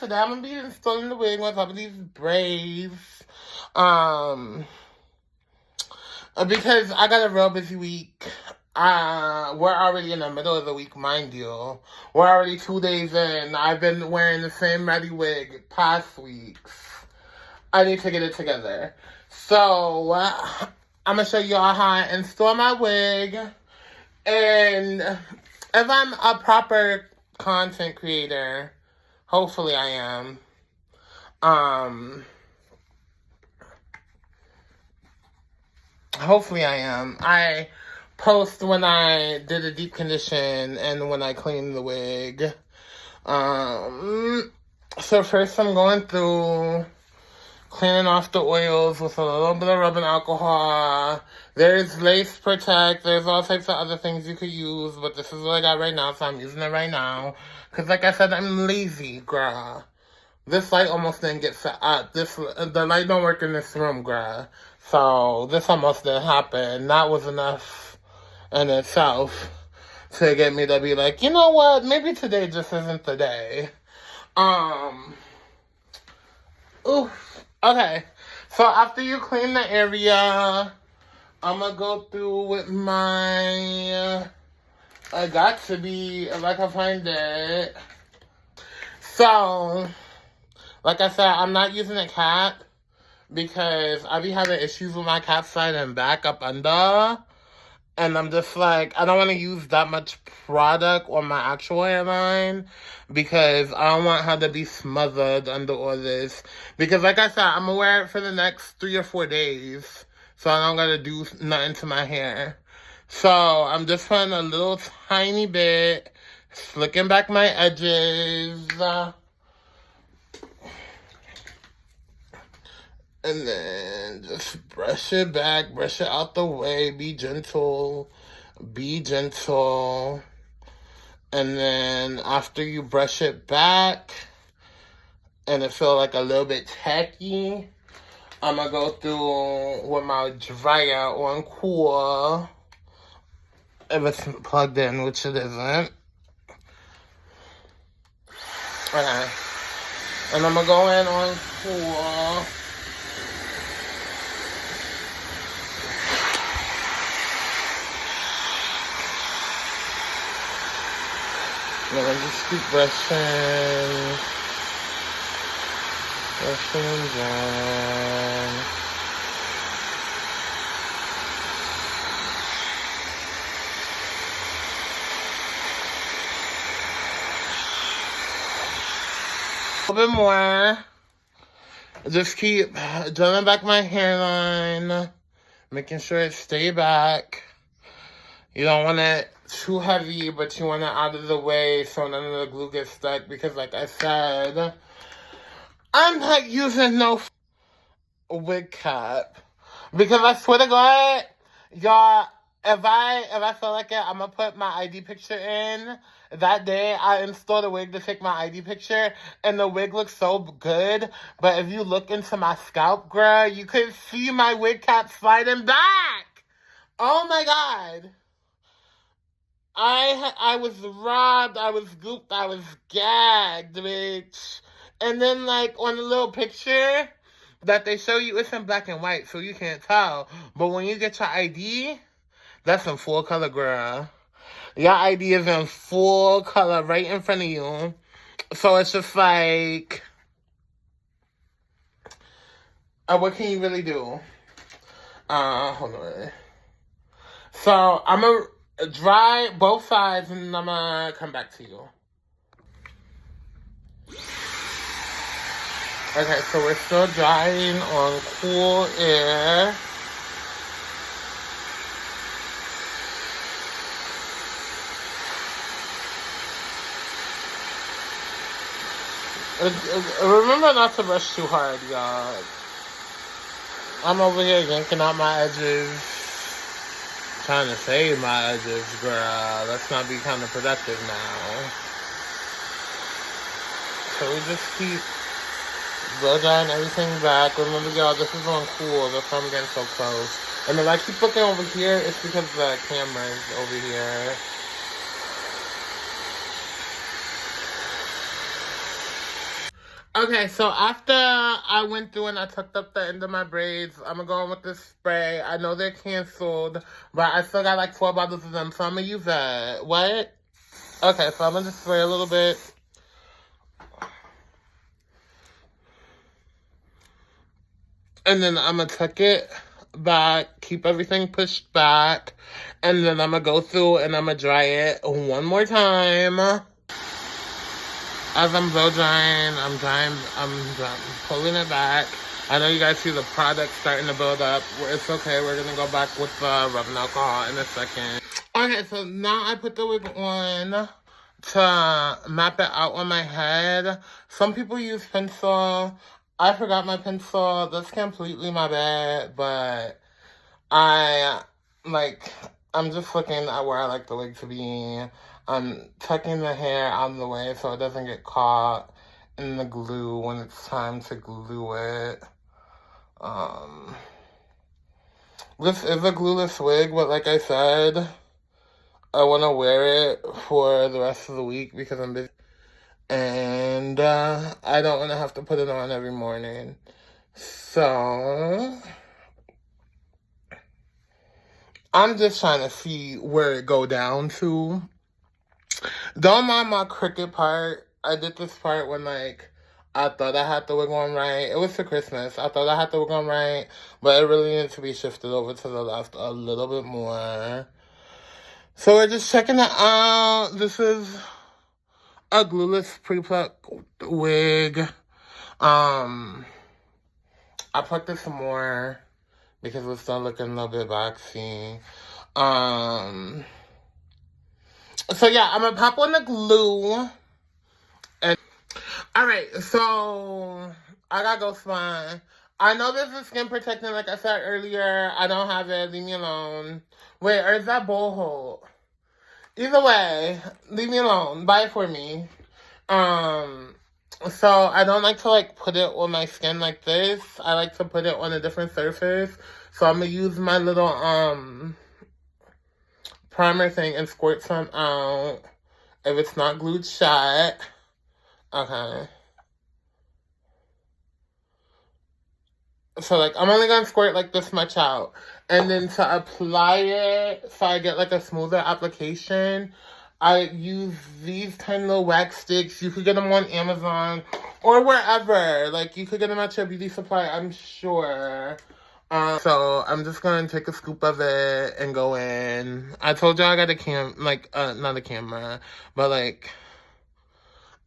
Today I'm gonna be installing the wig with all of these braids. Because I got a real busy week. We're already in the middle of the week, mind you. We're already 2 days in. I've been wearing the same ready wig past weeks. I need to get it together. So, I'm gonna show y'all how I install my wig. And if I'm a proper content creator, hopefully I am. Hopefully I am. I post when I did a deep condition and when I cleaned the wig. So first I'm going through cleaning off the oils with a little bit of rubbing alcohol. There's lace protect. There's all types of other things you could use, but this is what I got right now, so I'm using it right now. Because like I said, I'm lazy, girl. This light almost didn't get set up. The light don't work in this room, girl. So this almost didn't happen. That was enough in itself to get me to be like, you know what? Maybe today just isn't the day. Okay. So after you clean the area, I'm gonna go through with my. I got to be if I can find it. So, like I said, I'm not using a cap because I be having issues with my cap side and back up under. And I'm just like, I don't want to use that much product on my actual hairline because I don't want her to be smothered under all this. Because like I said, I'm going to wear it for the next 3 or 4 days. So I don't got to do nothing to my hair. So I'm just putting a little tiny bit, slicking back my edges. And then just brush it back, brush it out the way, be gentle, be gentle. And then after you brush it back and it feel like a little bit tacky, I'm gonna go through with my dryer on cool. If it's plugged in, which it isn't. Okay. And I'm gonna go in on cool. Then I just keep brushing down. A little bit more. Just keep drilling back my hairline, making sure it stay back. You don't want it too heavy, but you want it out of the way so none of the glue gets stuck. Because like I said, I'm not using no wig cap. Because I swear to God, y'all, if I feel like it, I'm going to put my ID picture in. That day, I installed a wig to take my ID picture, and the wig looks so good. But if you look into my scalp, girl, you could see my wig cap sliding back. Oh my God. I was robbed, I was gooped, I was gagged, bitch. And then, like, on the little picture that they show you, it's in black and white, so you can't tell. But when you get your ID, that's in full color, girl. Your ID is in full color right in front of you. So it's just like, what can you really do? Hold on. So, I'm going to dry both sides and I'm gonna come back to you. Okay, so we're still drying on cool air. Remember not to brush too hard, y'all. I'm over here yanking out my edges. Trying to save my edges, girl. Let's not be counterproductive now. So we just keep blow drying everything back. Remember, y'all, this is on cool. That's why I'm getting so close. And if I keep looking over here, it's because the camera is over here. Okay, so after I went through and I tucked up the end of my braids, I'm gonna go in with this spray. I know they're canceled, but I still got like 4 bottles of them, so I'm gonna use that. What? Okay, so I'm gonna just spray a little bit. And then I'm gonna tuck it back, keep everything pushed back, and then I'm gonna go through and I'm gonna dry it one more time. As I'm blow drying, I'm pulling it back. I know you guys see the product starting to build up. It's okay, we're gonna go back with the rubbing alcohol in a second. Okay, so now I put the wig on to map it out on my head. Some people use pencil. I forgot my pencil. That's completely my bad, but I, like, I'm just looking at where I like the wig to be. I'm tucking the hair out of the way so it doesn't get caught in the glue when it's time to glue it. This is a glueless wig, but like I said, I want to wear it for the rest of the week because I'm busy. And I don't want to have to put it on every morning. So I'm just trying to see where it go down to. Don't mind my crooked part. I did this part when, like, I thought I had the wig on right. It was for Christmas. I thought I had the wig on right, but it really needed to be shifted over to the left a little bit more. So we're just checking it out. This is a glueless pre-pluck wig. I plucked it some more because it's still looking a little bit boxy. So yeah, I'm gonna pop on the glue. And alright, so I got Ghost Spine. I know this is skin protectant, like I said earlier. I don't have it. Leave me alone. Wait, or is that bowl hold? Either way, leave me alone. Buy it for me. So I don't like to like put it on my skin like this. I like to put it on a different surface. So I'm gonna use my little primer thing and squirt some out. If it's not glued shut. Okay. So like I'm only gonna squirt like this much out. And then to apply it so I get like a smoother application, I use these tiny little wax sticks. You could get them on Amazon or wherever. Like, you could get them at your beauty supply, I'm sure. So I'm just going to take a scoop of it and go in. I told you I got a not a camera, but like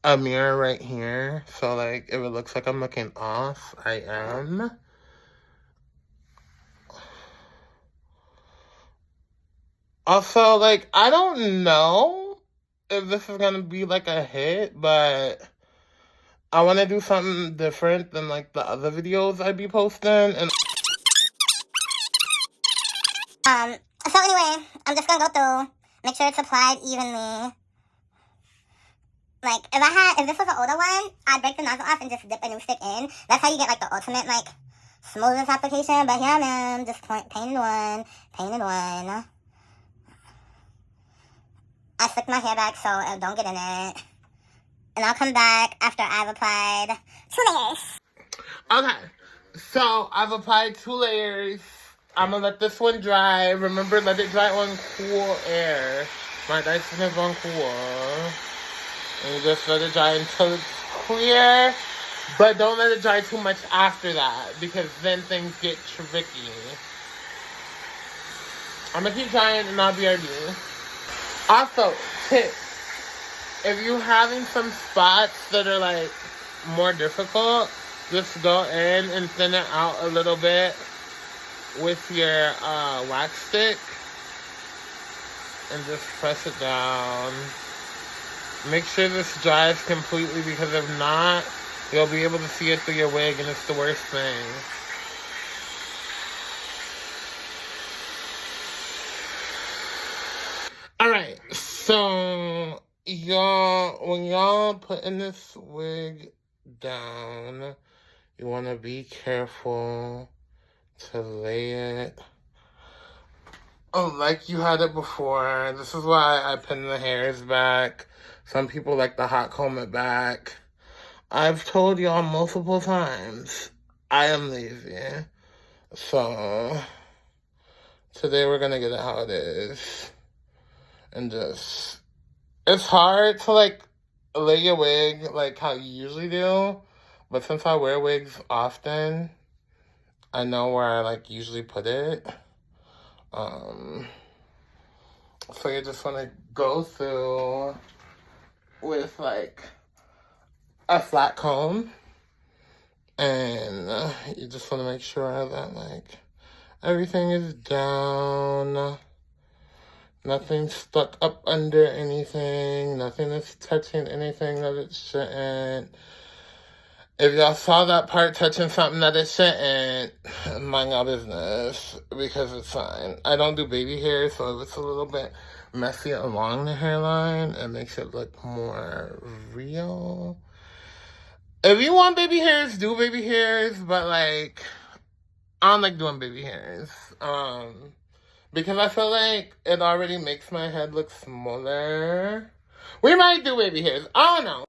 a mirror right here. So like if it looks like I'm looking off, I am. Also, like, I don't know if this is gonna be like a hit, but I want to do something different than like the other videos I'd be posting. And so anyway, I'm just gonna go through, make sure it's applied evenly. Like, if this was an older one, I'd break the nozzle off and just dip a new stick in. That's how you get like the ultimate like smoothest application. But here I am, just painting one. I slick my hair back so it don't get in it. And I'll come back after I've applied 2 layers. okay, so I've applied 2 layers. I'm gonna let this one dry. Remember, let it dry on cool air. My Dyson is on cool. And you just let it dry until it's clear. But don't let it dry too much after that, because then things get tricky. I'm gonna keep trying and I'll be right back. Also, tip. If you're having some spots that are like more difficult, just go in and thin it out a little bit with your wax stick and just press it down. Make sure this dries completely, because if not, you'll be able to see it through your wig and it's the worst thing. Alright, so when y'all putting this wig down, you want to be careful to lay it like you had it before. This is why I pin the hairs back. Some people like to hot comb it back. I've told y'all multiple times, I am lazy. So, today we're gonna get it how it is. And just, it's hard to, like, lay your wig like how you usually do. But since I wear wigs often, I know where I, like, usually put it. So you just want to go through with, like, a flat comb. And you just want to make sure that, like, everything is down. Nothing's stuck up under anything. Nothing is touching anything that it shouldn't. If y'all saw that part touching something that it shouldn't, mind your business, because it's fine. I don't do baby hair, so if it's a little bit messy along the hairline, it makes it look more real. If you want baby hairs, do baby hairs, but, like, I don't like doing baby hairs. Because I feel like it already makes my head look smaller. We might do baby hairs. I don't know.